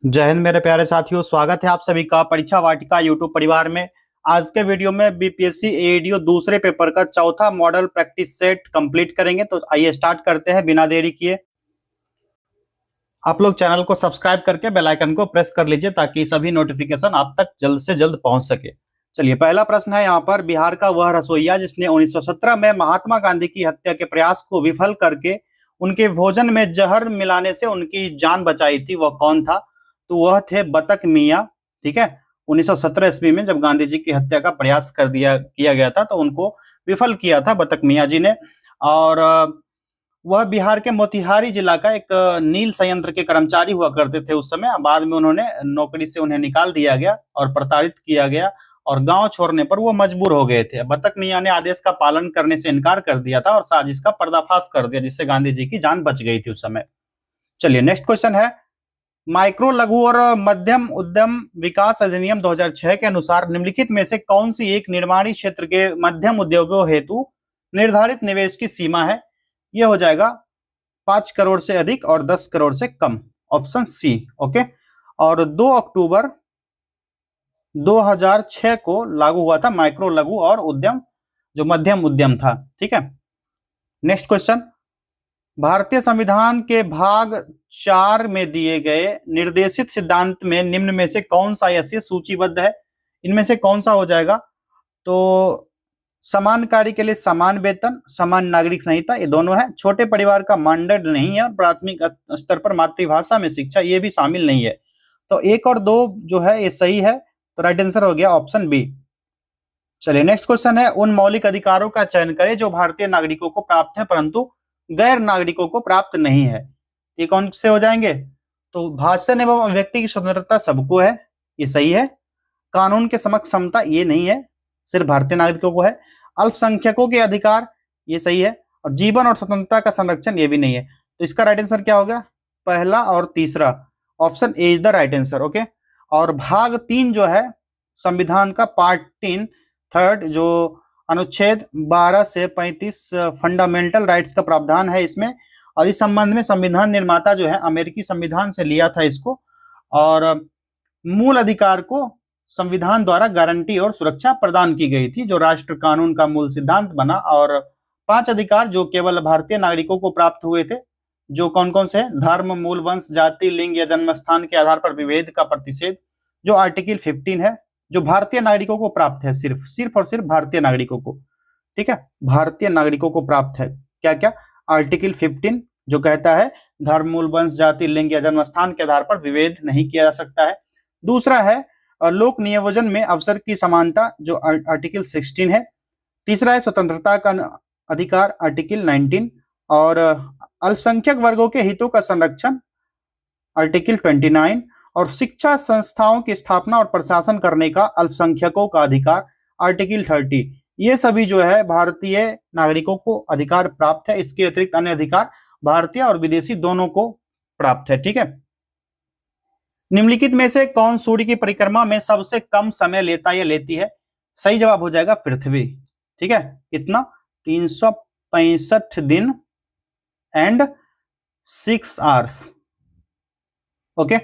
जय हिंद मेरे प्यारे साथियों, स्वागत है आप सभी का परीक्षा वाटिका यूट्यूब परिवार में। आज के वीडियो में बीपीएससी एडीओ दूसरे पेपर का चौथा मॉडल प्रैक्टिस सेट कंप्लीट करेंगे। तो आइए स्टार्ट करते हैं बिना देरी किए। आप लोग चैनल को सब्सक्राइब करके बेल आइकन को प्रेस कर लीजिए ताकि सभी नोटिफिकेशन आप तक जल्द से जल्द पहुंच सके। चलिए, पहला प्रश्न है यहाँ पर, बिहार का वह रसोइया जिसने 1917 में महात्मा गांधी की हत्या के प्रयास को विफल करके उनके भोजन में जहर मिलाने से उनकी जान बचाई थी, वह कौन था? तो वह थे बतक मियाँ। ठीक है, 1917 ईस्वी में जब गांधी जी की हत्या का प्रयास किया गया था तो उनको विफल किया था बतक मियाँ जी ने। और वह बिहार के मोतिहारी जिला का एक नील संयंत्र के कर्मचारी हुआ करते थे उस समय। बाद में उन्होंने नौकरी से उन्हें निकाल दिया गया और प्रताड़ित किया गया और गांव छोड़ने पर वो मजबूर हो गए थे। बतक मियाँ ने आदेश का पालन करने से इनकार कर दिया था और साजिश का पर्दाफाश कर दिया, जिससे गांधी जी की जान बच गई थी उस समय। चलिए, नेक्स्ट क्वेश्चन है, माइक्रो लघु और मध्यम उद्यम विकास अधिनियम 2006 के अनुसार निम्नलिखित में से कौन सी एक निर्माणी क्षेत्र के मध्यम उद्योगों हेतु निर्धारित निवेश की सीमा है? यह हो जाएगा 5 करोड़ से अधिक और 10 करोड़ से कम, ऑप्शन सी। ओके, और 2 अक्टूबर 2006 को लागू हुआ था माइक्रो लघु और उद्यम, जो मध्यम उद्यम था। ठीक है, नेक्स्ट क्वेश्चन, भारतीय संविधान के भाग 4 में दिए गए निर्देशित सिद्धांत में निम्न में से कौन सा ऐसे सूचीबद्ध है? इनमें से कौन सा हो जाएगा? तो समान कार्य के लिए समान वेतन, समान नागरिक संहिता, ये दोनों है। छोटे परिवार का मानदंड नहीं है और प्राथमिक स्तर पर मातृभाषा में शिक्षा, ये भी शामिल नहीं है। तो 1 और 2 जो है ये सही है, तो राइट आंसर हो गया ऑप्शन बी। चलिए, नेक्स्ट क्वेश्चन है, उन मौलिक अधिकारों का चयन करें जो भारतीय नागरिकों को प्राप्त है परंतु गैर नागरिकों को प्राप्त नहीं है। ये कौन से हो जाएंगे? तो भाषण एवं अभिव्यक्ति की स्वतंत्रता सबको है, ये सही है। कानून के समक्ष समता, ये नहीं है, सिर्फ भारतीय नागरिकों को है। अल्पसंख्यकों के अधिकार, ये सही है। और जीवन और स्वतंत्रता का संरक्षण, ये भी नहीं है। तो इसका राइट आंसर क्या हो गया? पहला और तीसरा, option A is the right answer. Okay, और भाग 3 जो है संविधान का पार्ट 3 थर्ड, जो अनुच्छेद 12 से 35 फंडामेंटल राइट्स का प्रावधान है इसमें। और इस संबंध में संविधान निर्माता जो है अमेरिकी संविधान से लिया था इसको, और मूल अधिकार को संविधान द्वारा गारंटी और सुरक्षा प्रदान की गई थी, जो राष्ट्र कानून का मूल सिद्धांत बना। और 5 अधिकार जो केवल भारतीय नागरिकों को प्राप्त हुए थे, जो कौन कौन से? धर्म, मूल, वंश, जाति, लिंग या जन्म स्थान के आधार पर विभेद का प्रतिषेध, जो आर्टिकल 15 है, जो भारतीय नागरिकों को प्राप्त है, सिर्फ और सिर्फ भारतीय नागरिकों को। ठीक है, भारतीय नागरिकों को प्राप्त है क्या क्या? आर्टिकल 15 जो कहता है धर्म, मूल, वंश, जाति, लिंग या जन्म स्थान के आधार पर विभेद नहीं किया जा सकता है। दूसरा है लोक नियोजन में अवसर की समानता, जो आर्टिकल 16 है। तीसरा है स्वतंत्रता का अधिकार, आर्टिकल 19। और अल्पसंख्यक वर्गों के हितों का संरक्षण, आर्टिकल 29। और शिक्षा संस्थाओं की स्थापना और प्रशासन करने का अल्पसंख्यकों का अधिकार, आर्टिकल 30। ये सभी जो है भारतीय नागरिकों को अधिकार प्राप्त है। इसके अतिरिक्त अन्य अधिकार भारतीय और विदेशी दोनों को प्राप्त है। ठीक है, निम्नलिखित में से कौन सूर्य की परिक्रमा में सबसे कम समय लेता या लेती है? सही जवाब हो जाएगा पृथ्वी। ठीक है, कितना? 365 दिन एंड 6 आवर्स। ओके,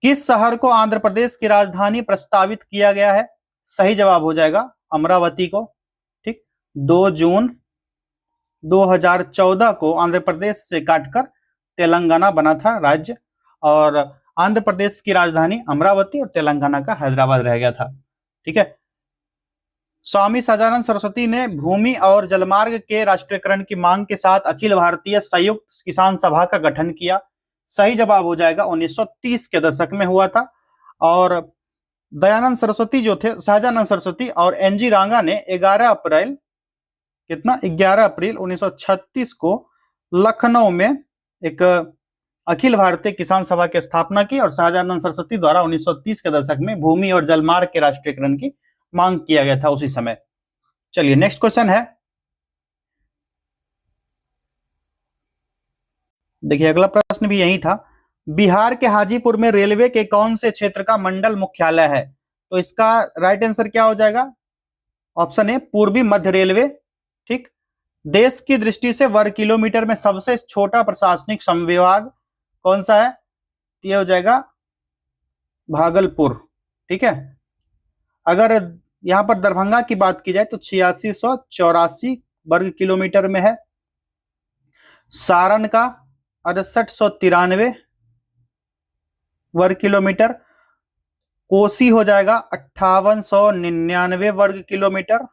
किस शहर को आंध्र प्रदेश की राजधानी प्रस्तावित किया गया है? सही जवाब हो जाएगा अमरावती को। ठीक, 2 जून 2014 को आंध्र प्रदेश से काटकर तेलंगाना बना था राज्य, और आंध्र प्रदेश की राजधानी अमरावती और तेलंगाना का हैदराबाद रह गया था। ठीक है, स्वामी सदानंद सरस्वती ने भूमि और जलमार्ग के राष्ट्रीयकरण की मांग के साथ अखिल भारतीय संयुक्त किसान सभा का गठन किया। सही जवाब हो जाएगा 1930 के दशक में हुआ था। और दयानंद सरस्वती जो थे, सहजानंद सरस्वती और एनजी रांगा ने 11 अप्रैल 1936 को लखनऊ में एक अखिल भारतीय किसान सभा की स्थापना की, और सहजानंद सरस्वती द्वारा 1930 के दशक में भूमि और जलमार्ग के राष्ट्रीयकरण की मांग किया गया था उसी समय। चलिए, नेक्स्ट क्वेश्चन है, देखिए अगला प्रश्न भी यही था, बिहार के हाजीपुर में रेलवे के कौन से क्षेत्र का मंडल मुख्यालय है? तो इसका राइट आंसर क्या हो जाएगा? ऑप्शन ए पूर्वी मध्य रेलवे। ठीक, देश की दृष्टि से वर्ग किलोमीटर में सबसे छोटा प्रशासनिक संविभाग कौन सा है? ये हो जाएगा भागलपुर, ठीक है। अगर यहाँ पर दरभंगा की बात की जाए तो 8684 वर्ग किलोमीटर में है। सारण का 6893 वर्ग किलोमीटर। कोसी हो जाएगा 5899 वर्ग किलोमीटर।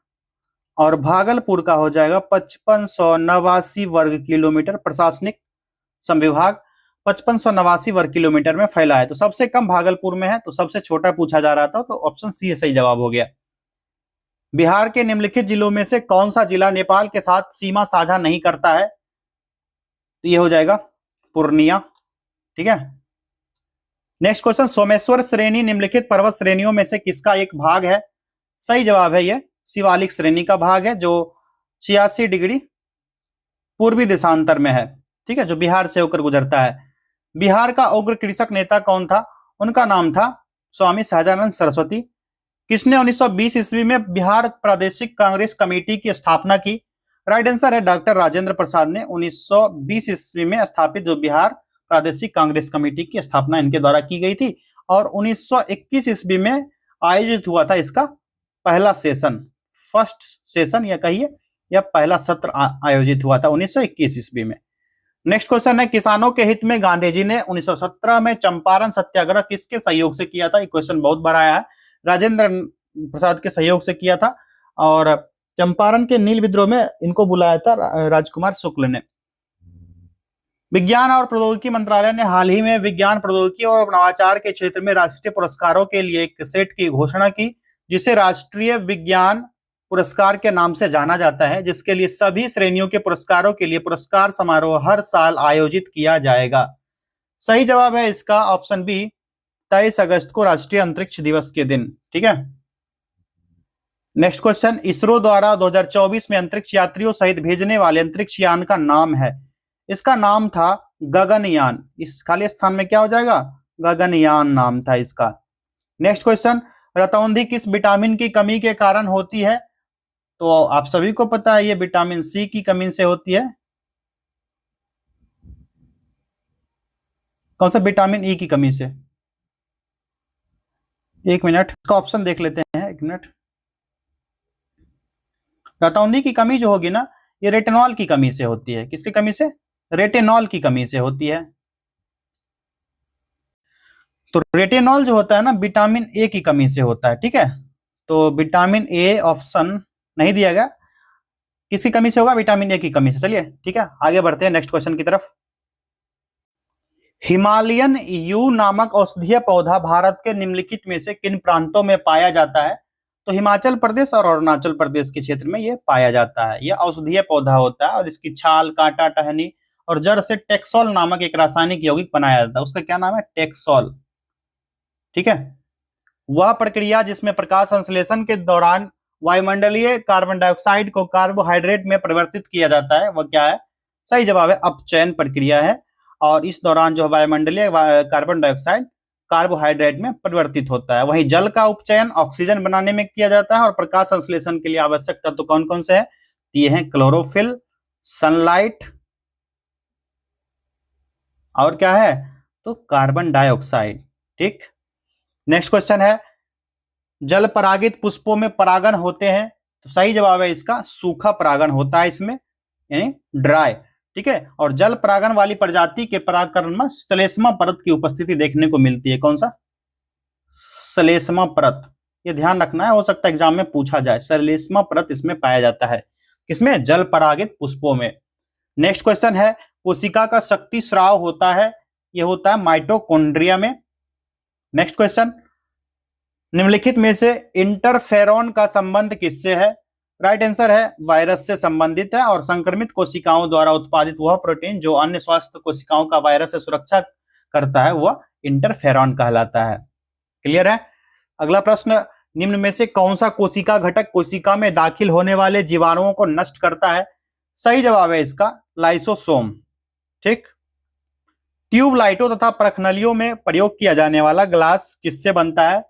और भागलपुर का हो जाएगा 5589 वर्ग किलोमीटर। प्रशासनिक संविभाग 5589 वर्ग किलोमीटर में फैला है। तो सबसे कम भागलपुर में है, तो सबसे छोटा पूछा जा रहा था, तो ऑप्शन सी सही जवाब हो गया। बिहार के निम्नलिखित जिलों में से कौन सा जिला नेपाल के साथ सीमा साझा नहीं करता है? तो ये हो जाएगा पूर्णिया, ठीक है। नेक्स्ट क्वेश्चन, सोमेश्वर श्रेणी निम्नलिखित पर्वत श्रेणियों में से किसका एक भाग है? सही जवाब है ये शिवालिक श्रेणी का भाग है, जो 86 डिग्री पूर्वी देशांतर में है, ठीक है, जो बिहार से होकर गुजरता है। बिहार का उग्र कृषक नेता कौन था? उनका नाम था स्वामी सहजानंद सरस्वती। किसने 1920 ईस्वी में बिहार प्रादेशिक कांग्रेस कमेटी की स्थापना की? राइट आंसर है डॉक्टर राजेंद्र प्रसाद ने 1920 ईस्वी में स्थापित जो बिहार प्रादेशिक कांग्रेस कमेटी की स्थापना इनके द्वारा की गई थी। और 1921 ईस्वी में आयोजित हुआ था इसका पहला सेशन, फर्स्ट सेशन या कहिए या पहला सत्र आयोजित हुआ था 1921 ईस्वी में। नेक्स्ट क्वेश्चन है, किसानों के हित में गांधी जी ने 1917 में चंपारण सत्याग्रह किसके सहयोग से किया था? ये क्वेश्चन बहुत बड़ा आया है। राजेंद्र प्रसाद के सहयोग से किया था। और चंपारण के नील विद्रोह में इनको बुलाया था राजकुमार शुक्ल ने। विज्ञान और प्रौद्योगिकी मंत्रालय ने हाल ही में विज्ञान प्रौद्योगिकी और नवाचार के क्षेत्र में राष्ट्रीय पुरस्कारों के लिए एक सेट की घोषणा की, जिसे राष्ट्रीय विज्ञान पुरस्कार के नाम से जाना जाता है, जिसके लिए सभी श्रेणियों के पुरस्कारों के लिए पुरस्कार समारोह हर साल आयोजित किया जाएगा। सही जवाब है इसका ऑप्शन बी, 23 अगस्त को राष्ट्रीय अंतरिक्ष दिवस के दिन, ठीक है। नेक्स्ट क्वेश्चन, इसरो द्वारा 2024 में अंतरिक्ष यात्रियों सहित भेजने वाले अंतरिक्ष यान का नाम है? इसका नाम था गगनयान। इस खाली स्थान में क्या हो जाएगा? गगनयान नाम था इसका। नेक्स्ट क्वेश्चन, रतौंधी किस विटामिन की कमी के कारण होती है? तो आप सभी को पता है ये विटामिन सी की कमी से होती है। कौन सा? विटामिन ई की कमी से। एक मिनट, इसका ऑप्शन देख लेते हैं, एक मिनट। रतौंधी की कमी जो होगी ना, ये रेटिनॉल की कमी से होती है। किसकी कमी से? रेटिनॉल की कमी से होती है। तो रेटिनॉल जो होता है ना, विटामिन ए की कमी से होता है, ठीक है। तो विटामिन ए ऑप्शन नहीं दिया गया। किसकी कमी से होगा? विटामिन ए की कमी से। चलिए ठीक है, आगे बढ़ते हैं नेक्स्ट क्वेश्चन की तरफ। हिमालयन यू नामक औषधीय पौधा भारत के निम्नलिखित में से किन प्रांतों में पाया जाता है? तो हिमाचल प्रदेश और अरुणाचल प्रदेश के क्षेत्र में यह पाया जाता है। यह औषधीय पौधा होता है और इसकी छाल, कांटा, टहनी और जड़ से टेक्सोल नामक एक रासायनिक यौगिक बनाया जाता है। उसका क्या नाम है? टेक्सोल, ठीक है। वह प्रक्रिया जिसमें प्रकाश संश्लेषण के दौरान वायुमंडलीय कार्बन डाइऑक्साइड को कार्बोहाइड्रेट में परिवर्तित किया जाता है, वह क्या है? सही जवाब है अपचयन प्रक्रिया है। और इस दौरान जो वायुमंडलीय कार्बन डाइऑक्साइड कार्बोहाइड्रेट में परिवर्तित होता है। वहीं जल का उपचयन ऑक्सीजन बनाने में किया जाता है। और प्रकाश संश्लेषण के लिए आवश्यक तत्व तो कौन कौन से है? ये हैं क्लोरोफिल, सनलाइट और क्या है? तो कार्बन डाइऑक्साइड, ठीक। नेक्स्ट क्वेश्चन है, जल परागित पुष्पों में परागण होते हैं? तो सही जवाब है इसका सूखा परागण होता है इसमें, यानी ड्राई, ठीक है। और जल परागण वाली प्रजाति के परागकण में श्लेष्मा परत की उपस्थिति देखने को मिलती है। कौन सा? श्लेष्मा परत। ये ध्यान रखना है, हो सकता है एग्जाम में पूछा जाए। श्लेष्मा परत इसमें पाया जाता है। किसमें? जल परागित पुष्पों में। नेक्स्ट क्वेश्चन है, कोशिका का शक्ति स्राव होता है? ये होता है माइटोकॉन्ड्रिया में। नेक्स्ट क्वेश्चन, निम्नलिखित में से इंटरफेरॉन का संबंध किससे है? राइट आंसर है वायरस से संबंधित है। और संक्रमित कोशिकाओं द्वारा उत्पादित वह प्रोटीन जो अन्य स्वस्थ कोशिकाओं का वायरस से सुरक्षा करता है, वह इंटरफेरॉन कहलाता है। क्लियर है? अगला प्रश्न, निम्न में से कौन सा कोशिका घटक कोशिका में दाखिल होने वाले जीवाणुओं को नष्ट करता है? सही जवाब है इसका लाइसोसोम, ठीक। ट्यूबलाइटों तथा प्रखनलियों में प्रयोग किया जाने वाला ग्लास किससे बनता है?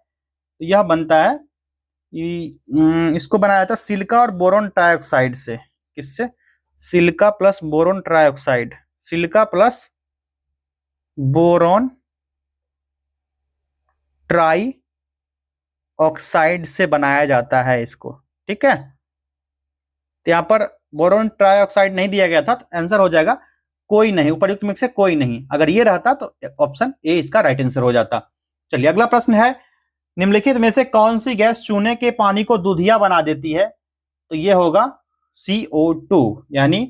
यह बनता है, इसको बनाया था सिलिका और बोरोन ट्राइऑक्साइड से। किससे? Silica plus boron trioxide. Silica plus boron try oxide से बनाया जाता है इसको, ठीक है। तो यहाँ पर बोरोन ट्राइऑक्साइड नहीं दिया गया था, तो आंसर हो जाएगा कोई नहीं, उपर्युक्त में से कोई नहीं। अगर ये रहता तो ऑप्शन ए इसका राइट आंसर हो जाता। चलिए अगला प्रश्न है, निम्नलिखित में से कौन सी गैस चूने के पानी को दूधिया बना देती है? तो ये होगा CO2, यानी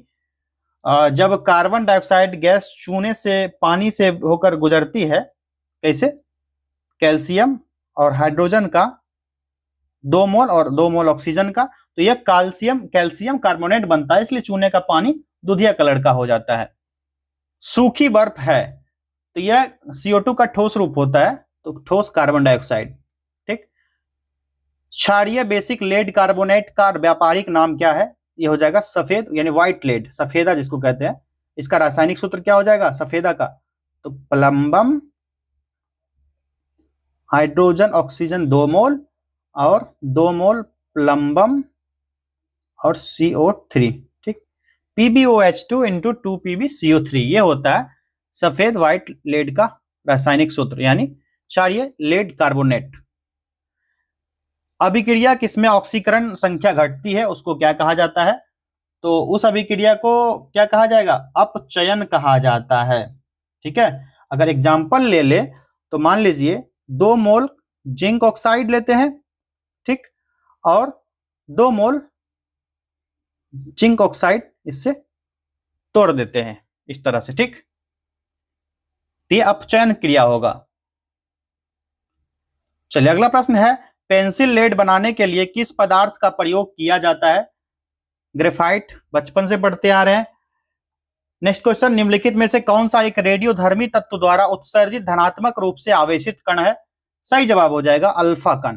जब कार्बन डाइऑक्साइड गैस चूने से पानी से होकर गुजरती है, कैसे? कैल्शियम और हाइड्रोजन का 2 मोल और 2 मोल ऑक्सीजन का, तो यह कैल्शियम कार्बोनेट बनता है, इसलिए चूने का पानी दूधिया कलर का हो जाता है। सूखी बर्फ है, तो यह CO2 का ठोस रूप होता है, तो ठोस कार्बन डाइऑक्साइड, ठीक। क्षारीय बेसिक लेड कार्बोनेट का व्यापारिक नाम क्या है? यह हो जाएगा सफेद, यानी व्हाइट लेड, सफेदा जिसको कहते हैं। इसका रासायनिक सूत्र क्या हो जाएगा सफेदा का? तो प्लम्बम हाइड्रोजन ऑक्सीजन 2 मोल और 2 मोल प्लम्बम और CO3, ठीक। PbOH2 इंटू 2PbCO3, ये होता है सफेद व्हाइट लेड का रासायनिक सूत्र, यानी क्षारीय लेड कार्बोनेट। अभिक्रिया किसमें ऑक्सीकरण संख्या घटती है, उसको क्या कहा जाता है? तो उस अभिक्रिया को क्या कहा जाएगा? अपचयन कहा जाता है, ठीक है। अगर एग्जाम्पल ले ले तो मान लीजिए 2 मोल जिंक ऑक्साइड लेते हैं, ठीक, और 2 मोल जिंक ऑक्साइड इससे तोड़ देते हैं इस तरह से, ठीक। ये अपचयन क्रिया होगा। चलिए अगला प्रश्न है, पेंसिल लेड बनाने के लिए किस पदार्थ का प्रयोग किया जाता है? ग्रेफाइट, बचपन से पढ़ते आ रहे हैं। नेक्स्ट क्वेश्चन, निम्नलिखित में से कौन सा एक रेडियोधर्मी तत्व द्वारा उत्सर्जित धनात्मक रूप से आवेशित कण है? सही जवाब हो जाएगा अल्फा कण,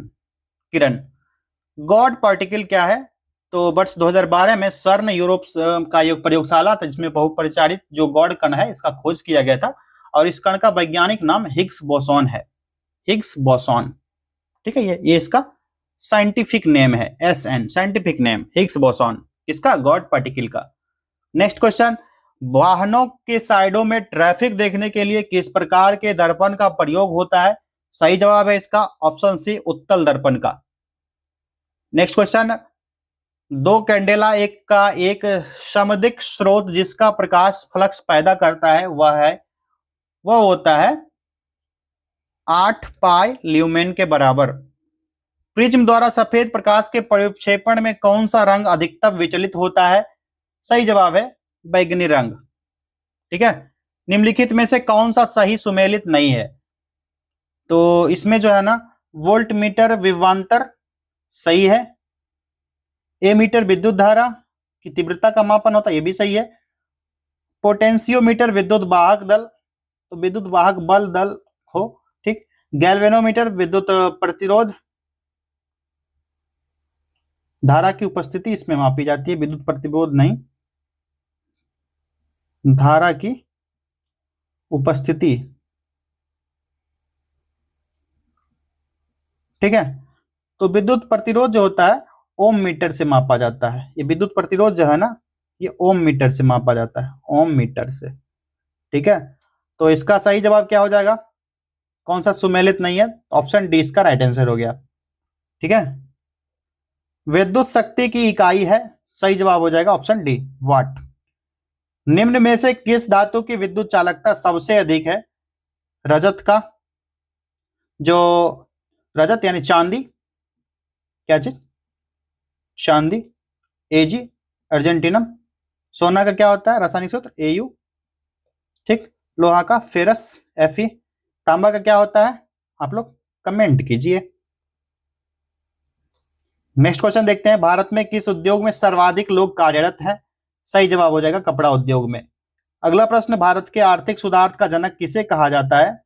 किरण। गॉड पार्टिकल क्या है? तो वर्ष 2012 में सर्न यूरोप का एक प्रयोगशाला था जिसमें बहुपरिचारित जो गॉड कण है इसका खोज किया गया था, और इस कण का वैज्ञानिक नाम हिग्स बोसॉन है, हिग्स बोसॉन, ठीक है। ये इसका साइंटिफिक नेम है, SN scientific name Higgs boson, इसका गॉड पार्टिकल का। नेक्स्ट क्वेश्चन, वाहनों के साइडों में ट्रैफिक देखने के लिए किस प्रकार के दर्पण का प्रयोग होता है? सही जवाब है इसका ऑप्शन सी, उत्तल दर्पण का। नेक्स्ट क्वेश्चन, 2 कैंडेला का एक समदिक स्रोत जिसका प्रकाश फ्लक्स पैदा करता है वह होता है 8 पाई ल्यूमेन के बराबर। प्रिज्म द्वारा सफेद प्रकाश के प्रक्षेपण में कौन सा रंग अधिकतम विचलित होता है? सही जवाब है बैंगनी रंग, ठीक है। निम्नलिखित में से कौन सा सही सुमेलित नहीं है? तो इसमें जो है ना, वोल्ट मीटर विभवांतर सही है, एमीटर विद्युत धारा की तीव्रता का मापन होता है, ये भी सही है। पोटेंशियोमीटर विद्युत वाहक दल, तो विद्युत वाहक बल दल हो, ठीक। गैल्वेनोमीटर विद्युत प्रतिरोध, धारा की उपस्थिति इसमें मापी जाती है, विद्युत प्रतिरोध नहीं, धारा की उपस्थिति, ठीक है। तो विद्युत प्रतिरोध जो होता है ओम मीटर से मापा जाता है, ये विद्युत प्रतिरोध जो है ना ये ओम मीटर से मापा जाता है, ओम मीटर से, ठीक है। तो इसका सही जवाब क्या हो जाएगा? कौन सा सुमेलित नहीं है? ऑप्शन डी इसका राइट आंसर हो गया, ठीक है। विद्युत शक्ति की इकाई है, सही जवाब हो जाएगा ऑप्शन डी, वाट। निम्न में से किस धातु की विद्युत चालकता सबसे अधिक है? रजत का, जो रजत यानी चांदी, क्या चीज? चांदी, Ag अर्जेंटिनम। सोना का क्या होता है रासायनिक सूत्र? Au, ठीक। लोहा का फेरस, Fe। तांबा का क्या होता है? आप लोग कमेंट कीजिए। नेक्स्ट क्वेश्चन देखते हैं, भारत में किस उद्योग में सर्वाधिक लोग कार्यरत हैं? सही जवाब हो जाएगा कपड़ा उद्योग में। अगला प्रश्न, भारत के आर्थिक सुधार का जनक किसे कहा जाता है?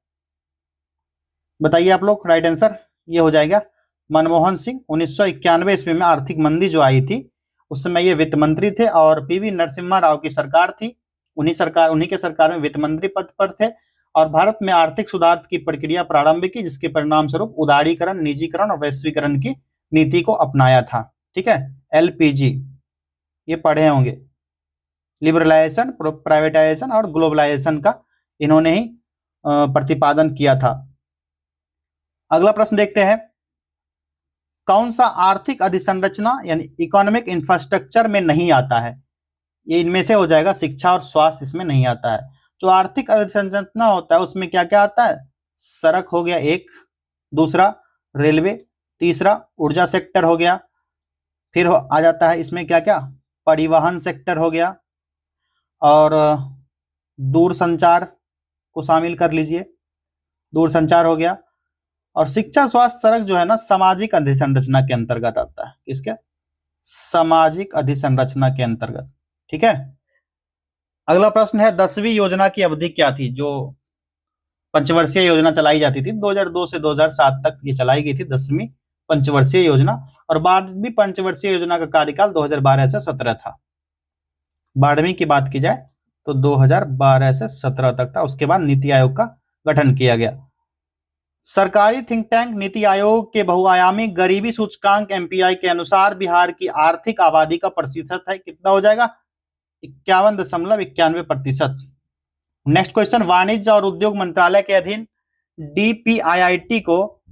बताइए आप लोग, राइट आंसर ये हो जाएगा मनमोहन सिंह। 1991 ईस्वी में आर्थिक मंदी जो आई थी उस समय ये वित्त मंत्री थे, और PV नरसिम्हा राव की सरकार थी, उन्हीं के सरकार में वित्त मंत्री पद पर थे, और भारत में आर्थिक सुधार की प्रक्रिया प्रारंभ की, जिसके परिणाम स्वरूप उदारीकरण, निजीकरण और वैश्वीकरण की नीति को अपनाया था, ठीक है। LPG ये पढ़े होंगे, लिबरलाइजेशन, प्राइवेटाइजेशन और ग्लोबलाइजेशन का इन्होंने ही प्रतिपादन किया था। अगला प्रश्न देखते हैं, कौन सा आर्थिक अधिसंरचना यानी इकोनॉमिक इंफ्रास्ट्रक्चर में नहीं आता है? ये इनमें से हो जाएगा, शिक्षा और स्वास्थ्य इसमें नहीं आता है। जो आर्थिक अधिसंरचना होता है उसमें क्या क्या आता है? सड़क हो गया एक, दूसरा रेलवे, तीसरा ऊर्जा सेक्टर हो गया, फिर आ जाता है इसमें क्या क्या, परिवहन सेक्टर हो गया, और दूर संचार को शामिल कर लीजिए, दूर संचार हो गया, और शिक्षा स्वास्थ्य सड़क जो है ना सामाजिक अधिसंरचना के अंतर्गत आता है। किसके? सामाजिक अधिसंरचना के अंतर्गत। ठीक है। अगला प्रश्न है, 10वीं योजना की अवधि क्या थी? जो पंचवर्षीय योजना चलाई जाती थी 2002 से 2007 तक ये चलाई गई थी 10वीं पंचवर्षीय योजना, और 12वीं पंचवर्षीय योजना का कार्यकाल 2012 से 17 था। 12वीं की बात की जाए तो 2012 से 17 तक था। उसके बाद नीति आयोग का गठन किया गया। सरकारी थिंक टैंक नीति आयोग के बहुआयामी गरीबी सूचकांक एमपीआई के अनुसार बिहार की आर्थिक आबादी का प्रतिशत है, कितना हो जाएगा? 51.91%। नेक्स्ट क्वेश्चन, वाणिज्य और उद्योग मंत्रालय के अधीन डीपीआईआईटी को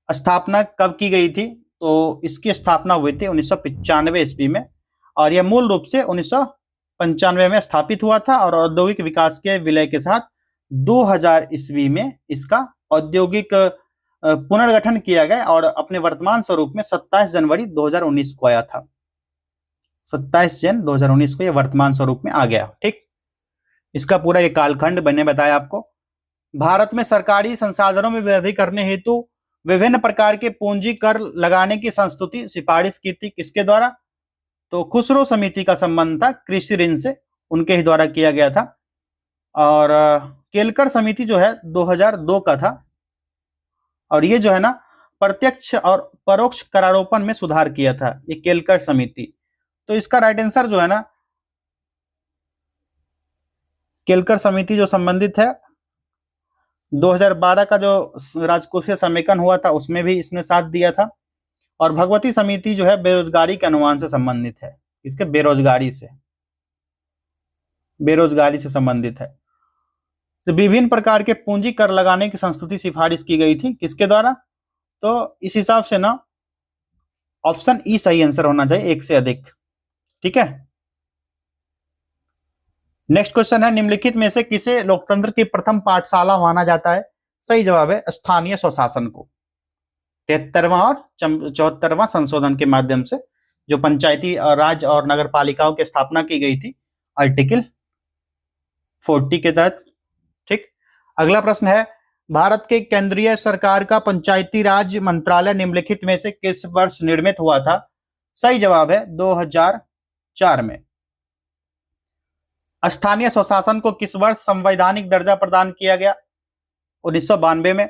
स्थापना कब की गई थी? तो इसकी स्थापना हुई थी 1995 ईस्वी में, और यह मूल रूप से 1995 में स्थापित हुआ था, और औद्योगिक विकास के विलय के साथ 2000 ईस्वी में इसका औद्योगिक पुनर्गठन किया गया, और अपने वर्तमान स्वरूप में 27 जनवरी 2019 को आया था। 27 जन 2019 को यह वर्तमान स्वरूप में आ गया। ठीक, इसका पूरा ये कालखंड मैंने बताया आपको। भारत में सरकारी संसाधनों में वृद्धि करने हेतु विभिन्न प्रकार के पूंजी कर लगाने की संस्तुति सिफारिश की थी, किसके द्वारा? तो खुसरो समिति का संबंध था कृषि ऋण से, उनके ही द्वारा किया गया था। और केलकर समिति जो है 2002 का था, और ये जो है ना प्रत्यक्ष और परोक्ष करारोपण में सुधार किया था ये केलकर समिति। तो इसका राइट आंसर जो है ना, केलकर समिति जो संबंधित है 2012 का जो राजकोषीय समेकन हुआ था उसमें भी इसने साथ दिया था। और भगवती समिति जो है बेरोजगारी के अनुमान से संबंधित है, इसके बेरोजगारी से संबंधित है। तो विभिन्न प्रकार के पूंजी कर लगाने की संस्तुति सिफारिश की गई थी, किसके द्वारा? तो इस हिसाब से ना ऑप्शन ई सही आंसर होना चाहिए, एक से अधिक। ठीक है। नेक्स्ट क्वेश्चन है, निम्नलिखित में से किसे लोकतंत्र की प्रथम पाठशाला माना जाता है? सही जवाब है स्थानीय स्वशासन को। 73वां और 74वां संशोधन के माध्यम से जो पंचायती राज और नगर पालिकाओं की स्थापना की गई थी आर्टिकल 40 के तहत। ठीक। अगला प्रश्न है, भारत के केंद्रीय सरकार का पंचायती राज मंत्रालय निम्नलिखित में से किस वर्ष निर्मित हुआ था? सही जवाब है 2004 में। स्थानीय स्वशासन को किस वर्ष संवैधानिक दर्जा प्रदान किया गया? 1992 में।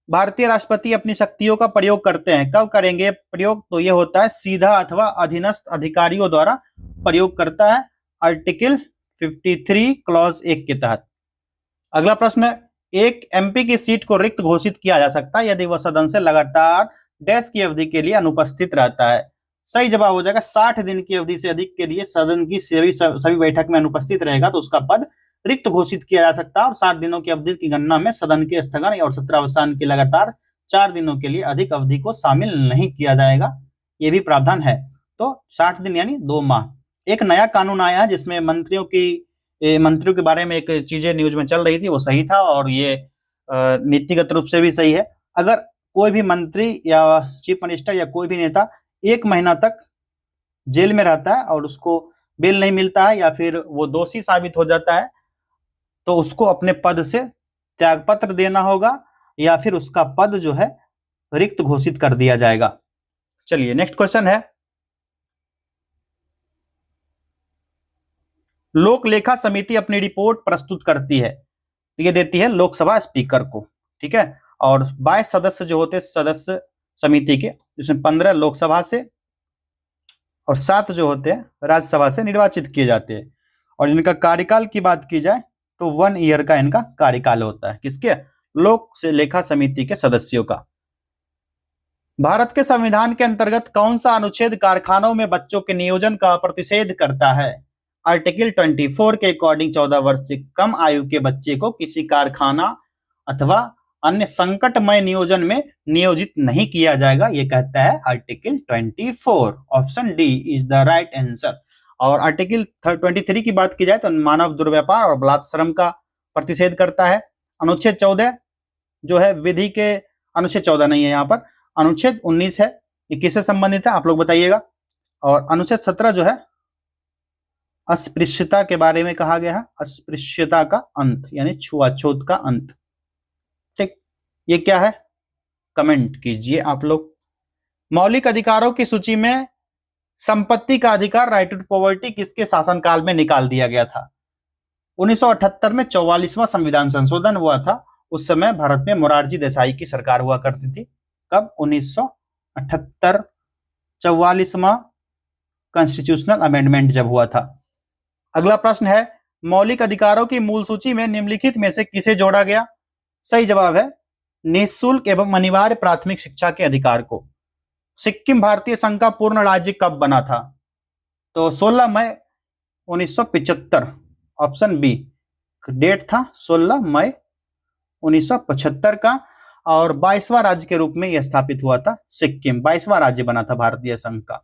भारतीय राष्ट्रपति अपनी शक्तियों का प्रयोग करते हैं, कब करेंगे प्रयोग? तो यह होता है सीधा अथवा अधीनस्थ अधिकारियों द्वारा प्रयोग करता है, आर्टिकल 53 क्लॉज 1 के तहत। अगला प्रश्न है, एक एमपी की सीट को रिक्त घोषित किया जा सकता है यदि वह सदन से लगातार डैश की अवधि के लिए अनुपस्थित रहता है। सही जवाब हो जाएगा 60 दिन की अवधि से अधिक के लिए सदन की सभी बैठक में अनुपस्थित रहेगा तो उसका पद रिक्त घोषित किया जा सकता है, और 60 दिनों की अवधि की गणना में सदन के स्थगन और सत्रावसान के लगातार 4 दिनों के लिए अधिक अवधि को शामिल नहीं किया जाएगा, ये भी प्रावधान है। तो 60 दिन यानी 2 माह। एक नया कानून आया है जिसमें मंत्रियों के बारे में एक चीजें न्यूज में चल रही थी, वो सही था, और ये नीतिगत रूप से भी सही है। अगर कोई भी मंत्री या चीफ मिनिस्टर या कोई भी नेता 1 महीना तक जेल में रहता है और उसको बेल नहीं मिलता है या फिर वो दोषी साबित हो जाता है तो उसको अपने पद से त्यागपत्र देना होगा, या फिर उसका पद जो है रिक्त घोषित कर दिया जाएगा। चलिए नेक्स्ट क्वेश्चन है, लोक लेखा समिति अपनी रिपोर्ट प्रस्तुत करती है, ये देती है लोकसभा स्पीकर को। ठीक है। और 22 सदस्य जो होते हैं सदस्य समिति के, जिसमें 15 लोकसभा से और 7 जो होते हैं राज्यसभा से निर्वाचित किए जाते हैं। और इनका कार्यकाल की बात की जाए तो 1 ईयर का इनका कार्यकाल होता है, किसके? लोक से लेखा समिति के सदस्यों का। भारत के संविधान के अंतर्गत कौन सा अनुच्छेद कारखानों में बच्चों के नियोजन का प्रतिषेध करता है? आर्टिकल 24 के अकॉर्डिंग 14 वर्ष से कम आयु के बच्चे को किसी कारखाना अथवा अन्य संकटमय नियोजन में नियोजित नहीं किया जाएगा, ये कहता है article 24। Option D is the right answer. और आर्टिकल 23 की बात की जाए तो मानव दुर्व्यापार और बलात्श्रम का प्रतिषेध करता है। अनुच्छेद 14 जो है विधि के, अनुच्छेद 14 नहीं है यहाँ पर, अनुच्छेद 19 है, ये किससे संबंधित है आप लोग बताइएगा। और अनुच्छेद 17 जो है अस्पृश्यता के बारे में कहा गया है, अस्पृश्यता का अंत यानी छुआछूत का अंत। ठीक, ये क्या है कमेंट कीजिए आप लोग। मौलिक अधिकारों की सूची में संपत्ति का अधिकार, राइट टू पॉवर्टी, किसके शासनकाल में निकाल दिया गया था? 1978 में 44वां संविधान संशोधन हुआ था। उस समय भारत में मोरारजी देसाई की सरकार हुआ करती थी। कब? 1978, 44वां कॉन्स्टिट्यूशनल अमेंडमेंट जब हुआ था। अगला प्रश्न है, मौलिक अधिकारों की मूल सूची में निम्नलिखित में से किसे जोड़ा गया? सही जवाब है निःशुल्क एवं अनिवार्य प्राथमिक शिक्षा के अधिकार को। सिक्किम भारतीय संघ का पूर्ण राज्य कब बना था? तो 16 मई 1975, ऑप्शन बी डेट था 16 मई 1975 का। और 22वां राज्य के रूप में यह स्थापित हुआ था। सिक्किम 22वां राज्य बना था भारतीय संघ का।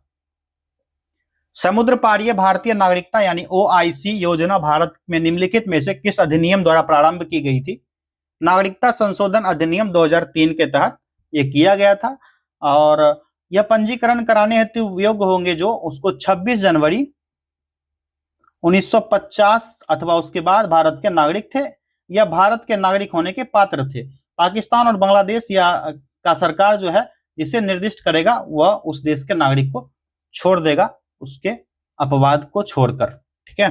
समुद्र पारीय भारतीय नागरिकता यानी OIC योजना भारत में निम्नलिखित में से किस अधिनियम द्वारा प्रारंभ की गई थी? नागरिकता संशोधन अधिनियम 2003 के तहत यह किया गया था। और यह पंजीकरण कराने हेतु योग्य होंगे जो उसको 26 जनवरी 1950 अथवा उसके बाद भारत के नागरिक थे या भारत के नागरिक होने के पात्र थे। पाकिस्तान और बांग्लादेश या का सरकार जो है जिसे निर्दिष्ट करेगा वह उस देश के नागरिक को छोड़ देगा, उसके अपवाद को छोड़कर। ठीक है।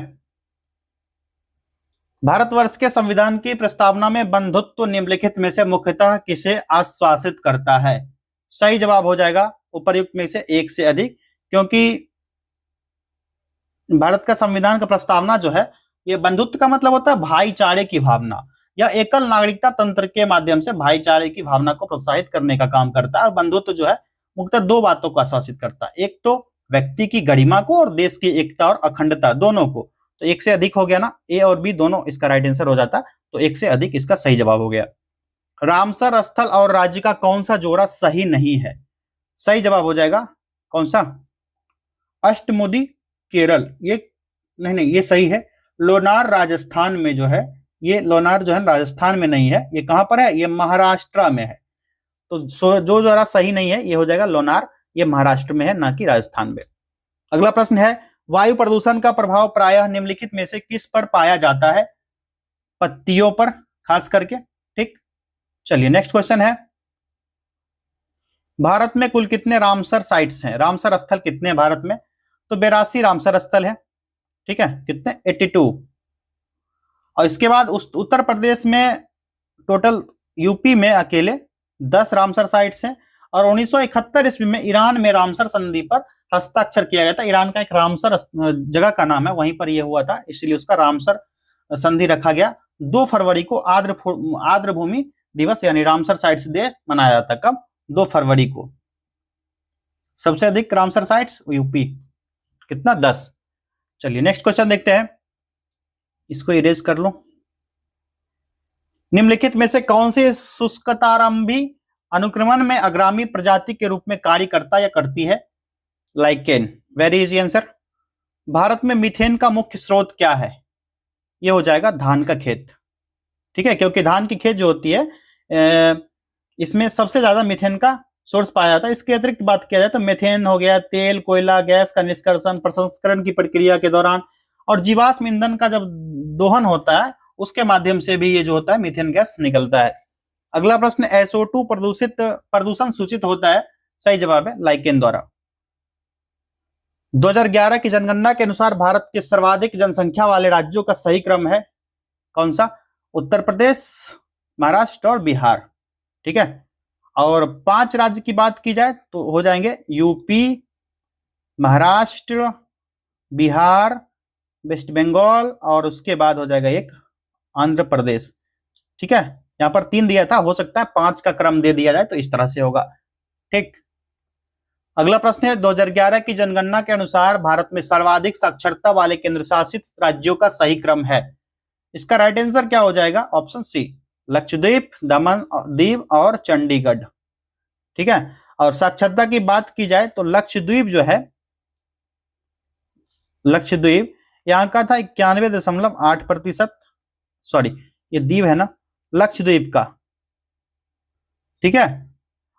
भारतवर्ष के संविधान की प्रस्तावना में बंधुत्व निम्नलिखित में से मुख्यतः किसे आश्वासित करता है? सही जवाब हो जाएगा उपर्युक्त में से एक से अधिक, क्योंकि भारत का संविधान का प्रस्तावना जो है ये बंधुत्व का मतलब होता है भाईचारे की भावना या एकल नागरिकता तंत्र के माध्यम से भाईचारे की भावना को प्रोत्साहित करने का काम करता है। और बंधुत्व जो है मुख्यतः दो बातों को आश्वासित करता है, एक तो व्यक्ति की गरिमा को और देश की एकता और अखंडता दोनों को। तो एक से अधिक हो गया ना, ए और बी दोनों इसका राइट आंसर हो जाता, तो एक से अधिक इसका सही जवाब हो गया। रामसर स्थल और राज्य का कौन सा जोड़ा सही नहीं है? सही जवाब हो जाएगा कौन सा? अष्टमुदी केरल, ये नहीं ये सही है। लोनार राजस्थान में जो है, ये लोनार जो है राजस्थान में नहीं है, ये कहां पर है? ये महाराष्ट्र में है। तो जो जरा सही नहीं है ये हो जाएगा लोनार, ये महाराष्ट्र में है ना कि राजस्थान में। अगला प्रश्न है, वायु प्रदूषण का प्रभाव प्रायः निम्नलिखित में से किस पर पाया जाता है? पत्तियों पर खास करके। ठीक, चलिए नेक्स्ट क्वेश्चन है, भारत में कुल कितने रामसर साइट्स हैं? रामसर स्थल कितने हैं भारत में? तो 82 रामसर स्थल है। ठीक है, कितने? 82। और इसके बाद उस उत्तर प्रदेश में टोटल, यूपी में अकेले 10 रामसर साइट्स हैं। और 1971 ईस्वी में ईरान में रामसर संधि पर हस्ताक्षर किया गया था। ईरान का एक रामसर जगह का नाम है, वहीं पर यह हुआ था, इसलिए उसका रामसर संधि रखा गया। 2 फरवरी को आर्द्रभूमि दिवस यानी रामसर साइट्स डे मनाया जाता। कब? 2 फरवरी को। सबसे अधिक रामसर साइट्स यूपी, कितना? 10। चलिए नेक्स्ट क्वेश्चन देखते हैं, इसको इरेज कर लो। निम्नलिखित में से कौन से शुष्कतारंभी अनुक्रमण में अग्रामी प्रजाति के रूप में कार्य करता या करती है? Lichen. Very easy answer. Bharat में मीथेन का मुख्य स्रोत क्या है? ये हो जाएगा धान का खेत। ठीक है, क्योंकि धान की खेत जो होती है इसमें सबसे ज्यादा मीथेन का सोर्स पाया जाता है। इसके अतिरिक्त बात किया जाए तो मीथेन हो गया तेल, कोयला, गैस का निष्कर्षण प्रसंस्करण की प्रक्रिया के दौरान, और जीवाश्म ईंधन का जब दोहन होता है उसके माध्यम से भी ये जो होता है मीथेन गैस निकलता है। अगला प्रश्न, SO2 प्रदूषण सूचित होता है? सही जवाब है लाइकेन द्वारा। 2011 की जनगणना के अनुसार भारत के सर्वाधिक जनसंख्या वाले राज्यों का सही क्रम है कौन सा? उत्तर प्रदेश, महाराष्ट्र और बिहार। ठीक है, और 5 राज्य की बात की जाए तो हो जाएंगे यूपी, महाराष्ट्र, बिहार, वेस्ट बंगाल और उसके बाद हो जाएगा एक आंध्र प्रदेश। ठीक है, यहां पर 3 दिया था, हो सकता है 5 का क्रम दे दिया जाए तो इस तरह से होगा। ठीक, अगला प्रश्न है, 2011 की जनगणना के अनुसार भारत में सर्वाधिक साक्षरता वाले केंद्र शासित राज्यों का सही क्रम है? इसका राइट आंसर क्या हो जाएगा? ऑप्शन सी, लक्षद्वीप, दमन दीव और चंडीगढ़। ठीक है, और साक्षरता की बात की जाए तो लक्षद्वीप जो है, लक्षद्वीप यहाँ का था 91.8%। सॉरी, ये द्वीप है ना लक्षद्वीप का। ठीक है,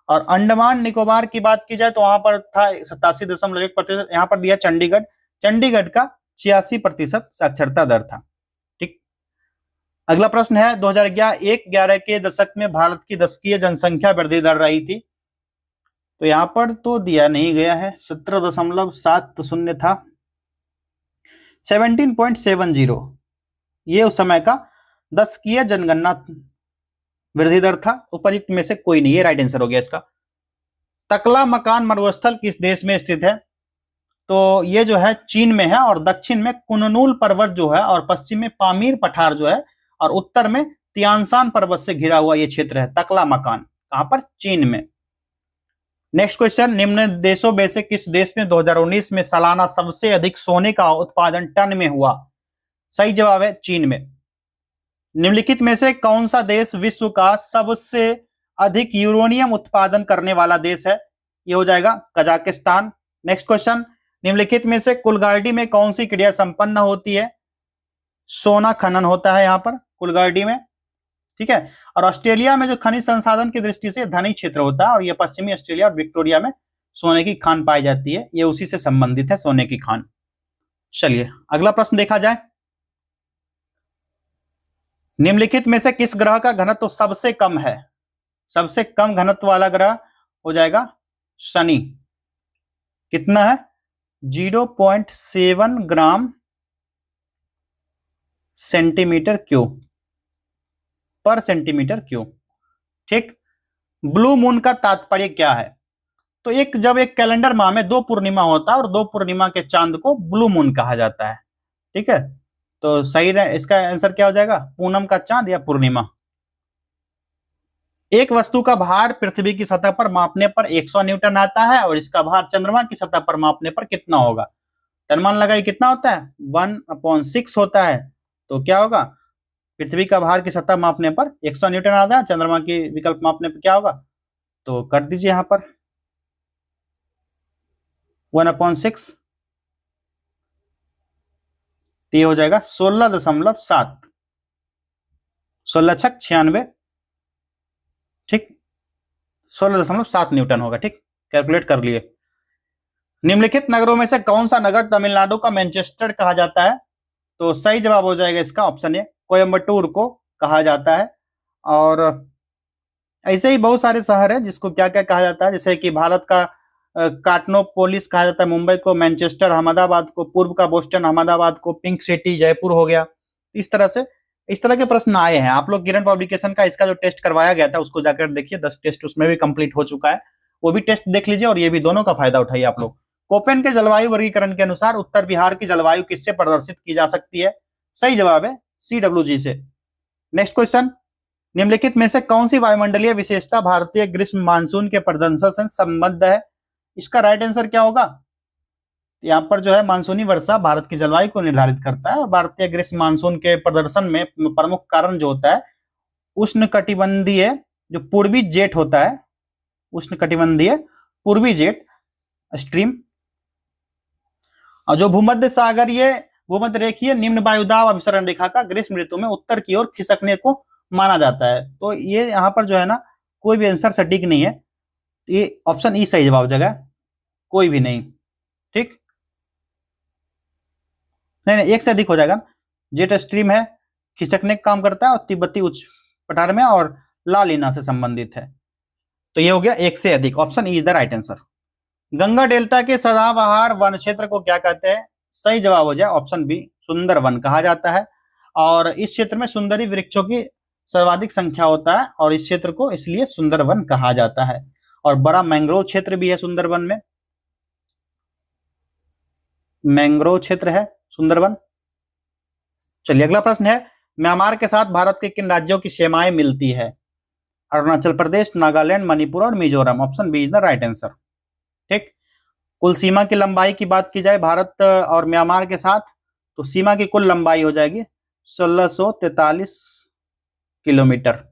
और अंडमान निकोबार की बात की जाए तो वहां पर था 87.1%। यहां पर दिया चंडीगढ़, चंडीगढ़ का 86% साक्षरता दर था। ठीक, अगला प्रश्न है 2011 के दशक में भारत की दशकीय जनसंख्या वृद्धि दर रही थी। तो यहां पर तो दिया नहीं गया है, 17.70 था, 17.70 ये उस समय का दशकीय जनगणना वृद्धि दर था। उपयुक्त में से कोई नहीं, ये राइट आंसर हो गया इसका। तकला मकान मरुस्थल किस देश में स्थित है? तो ये जो है चीन में है, और दक्षिण में कुनलुन पर्वत जो है, और पश्चिम में पामीर पठार जो है, और उत्तर में तियानसान पर्वत से घिरा हुआ ये क्षेत्र है तकला मकान। कहां पर? चीन में। नेक्स्ट क्वेश्चन, निम्न देशों में से किस देश में 2019 में सालाना सबसे अधिक सोने का उत्पादन टन में हुआ? सही जवाब है चीन में। निम्नलिखित में से कौन सा देश विश्व का सबसे अधिक यूरेनियम उत्पादन करने वाला देश है? ये हो जाएगा कजाकिस्तान। नेक्स्ट क्वेश्चन, निम्नलिखित में से कुलगार्डी में कौन सी क्रिया संपन्न होती है? सोना खनन होता है यहाँ पर कुलगार्डी में। ठीक है, और ऑस्ट्रेलिया में जो खनिज संसाधन की दृष्टि से धनी क्षेत्र होता है, और यह पश्चिमी ऑस्ट्रेलिया और विक्टोरिया में सोने की खान पाई जाती है, ये उसी से संबंधित है, सोने की खान। चलिए अगला प्रश्न देखा जाए। निम्नलिखित में से किस ग्रह का घनत्व सबसे कम है? सबसे कम घनत्व वाला ग्रह हो जाएगा शनि। कितना है? 0.7 ग्राम सेंटीमीटर क्यूब पर सेंटीमीटर क्यूब। ठीक, ब्लू मून का तात्पर्य क्या है? तो जब एक कैलेंडर माह में 2 पूर्णिमा होता है, और 2 पूर्णिमा के चांद को ब्लू मून कहा जाता है। ठीक है, तो सही इसका आंसर क्या हो जाएगा? पूनम का चांद या पूर्णिमा। एक वस्तु का भार पृथ्वी की सतह पर मापने पर 100 न्यूटन आता है, और इसका भार चंद्रमा की सतह पर मापने पर कितना होगा? अनुमान लगाइए कितना होता है? 1/6 होता है। तो क्या होगा? पृथ्वी का भार की सतह मापने पर 100 न्यूटन आता है, चंद्रमा की विकल्प मापने पर क्या होगा? तो कर दीजिए यहां पर 1/6, तो ये हो जाएगा 16.7, 16 छक 96। ठीक, 16.7 न्यूटन होगा। ठीक, कैलकुलेट कर लिए। निम्नलिखित नगरों में से कौन सा नगर तमिलनाडु का मैनचेस्टर कहा जाता है? तो सही जवाब हो जाएगा इसका ऑप्शन ए, कोयम्बटूर को कहा जाता है। और ऐसे ही बहुत सारे शहर है जिसको क्या क्या कहा जाता है, जैसे कि भारत का काटनोपोलिस कहा जाता है मुंबई को, मैनचेस्टर अहमदाबाद को, पूर्व का बोस्टन अहमदाबाद को, पिंक सिटी जयपुर हो गया। इस तरह के प्रश्न आए हैं। आप लोग किरण पब्लिकेशन का इसका जो टेस्ट करवाया गया था उसको जाकर देखिए, 10 टेस्ट उसमें भी कंप्लीट हो चुका है, वो भी टेस्ट देख लीजिए, और ये भी दोनों का फायदा उठाइए आप लोग। कोपेन के जलवायु वर्गीकरण के अनुसार उत्तर बिहार की जलवायु किससे प्रदर्शित की जा सकती है? सही जवाब है CWG से। नेक्स्ट क्वेश्चन, निम्नलिखित में से कौन सी वायुमंडलीय विशेषता भारतीय ग्रीष्म मानसून के प्रदर्शन से संबद्ध है? इसका राइट आंसर क्या होगा? यहाँ पर जो है मानसूनी वर्षा भारत की जलवायु को निर्धारित करता है, और भारतीय ग्रीष्म मानसून के प्रदर्शन में प्रमुख कारण जो होता है उष्णकटिबंधीय जो पूर्वी जेट होता है, उष्णकटिबंधीय पूर्वी जेट स्ट्रीम, और जो भूमध्य रेखीय निम्न वायुदाब अभिसरण रेखा का ग्रीष्म ऋतु में उत्तर की ओर खिसकने को माना जाता है। तो ये यहाँ पर जो है ना कोई भी आंसर सटीक नहीं है, ये ऑप्शन ई सही जवाब जगह, कोई भी नहीं। ठीक, नहीं एक से अधिक हो जाएगा। जेट स्ट्रीम है, खिसकने का काम करता है, और तिब्बती उच्च पठार में और लालिना से संबंधित है। तो ये हो गया एक से अधिक, option E is the right answer. Ganga delta के सदाबहार वन क्षेत्र को क्या कहते हैं? सही जवाब हो जाए ऑप्शन बी, सुंदरवन कहा जाता है। और इस क्षेत्र में सुंदरी वृक्षों की सर्वाधिक संख्या होता है, और इस क्षेत्र को इसलिए सुंदरवन कहा जाता है। और बड़ा मैंग्रोव क्षेत्र भी है सुंदरवन में, मैंग्रोव क्षेत्र है सुंदरवन। चलिए अगला प्रश्न है, म्यांमार के साथ भारत के किन राज्यों की सीमाएं मिलती है? अरुणाचल प्रदेश, नागालैंड, मणिपुर और Mizoram. Option B is the right answer. ठीक, कुल सीमा की लंबाई की बात की जाए भारत और म्यांमार के साथ, तो सीमा की कुल लंबाई हो जाएगी 1643 किलोमीटर।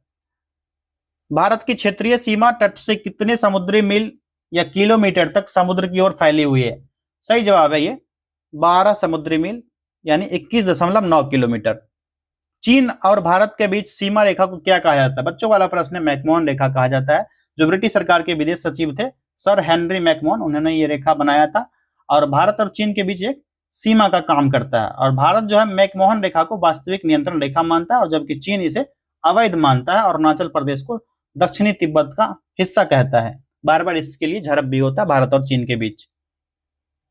भारत की क्षेत्रीय सीमा तट से कितने समुद्री मील या किलोमीटर तक समुद्र की ओर फैली हुई है? सही जवाब है ये 12 समुद्री मील यानी 21.9 किलोमीटर। चीन और भारत के बीच सीमा रेखा को क्या कहा जाता है? बच्चों वाला प्रश्न है, मैकमोहन रेखा कहा जाता है। जो ब्रिटिश सरकार के विदेश सचिव थे सर हेनरी मैकमोहन, उन्होंने ये रेखा बनाया था और भारत और चीन के बीच एक सीमा का काम करता है। और भारत जो है मैकमोहन रेखा को वास्तविक नियंत्रण रेखा मानता है और जबकि चीन इसे अवैध मानता है और अरुणाचल प्रदेश को दक्षिणी तिब्बत का हिस्सा कहता है। बार बार इसके लिए झड़प भी होता है भारत और चीन के बीच।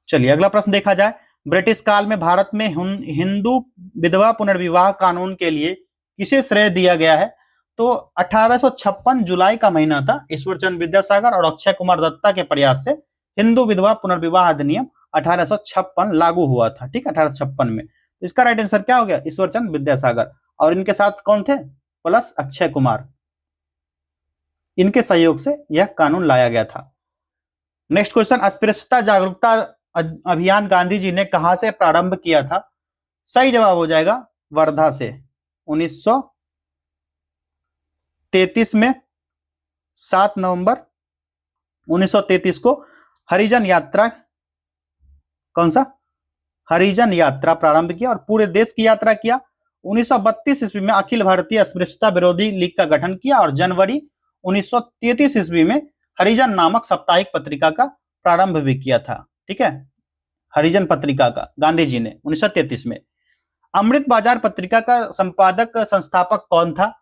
चलिए अगला प्रश्न देखा जाए। ब्रिटिश काल में भारत में हिंदू विधवा पुनर्विवाह कानून के लिए किसे श्रेय दिया गया है? तो 1856 जुलाई का महीना था। ईश्वरचंद विद्यासागर और अक्षय कुमार दत्ता के प्रयास से हिंदू विधवा पुनर्विवाह अधिनियम 1856 लागू हुआ था। ठीक, 1856 में। तो इसका राइट आंसर क्या हो गया? ईश्वरचंद विद्यासागर। और इनके साथ कौन थे? प्लस अक्षय कुमार। इनके सहयोग से यह कानून लाया गया था। नेक्स्ट क्वेश्चन, अस्पृश्यता जागरूकता अभियान गांधी जी ने कहां से प्रारंभ किया था? सही जवाब हो जाएगा वर्धा से। 1933 में 7 नवंबर 1933 को हरिजन यात्रा, कौन सा? हरिजन यात्रा प्रारंभ किया और पूरे देश की यात्रा किया। 1932 ईस्वी में अखिल भारतीय अस्पृश्यता विरोधी लीग का गठन किया और जनवरी 1933 ईस्वी में हरिजन नामक साप्ताहिक पत्रिका का प्रारंभ भी किया था। ठीक है, हरिजन पत्रिका का गांधी जी ने 1933 में। अमृत बाजार पत्रिका का संपादक संस्थापक कौन था?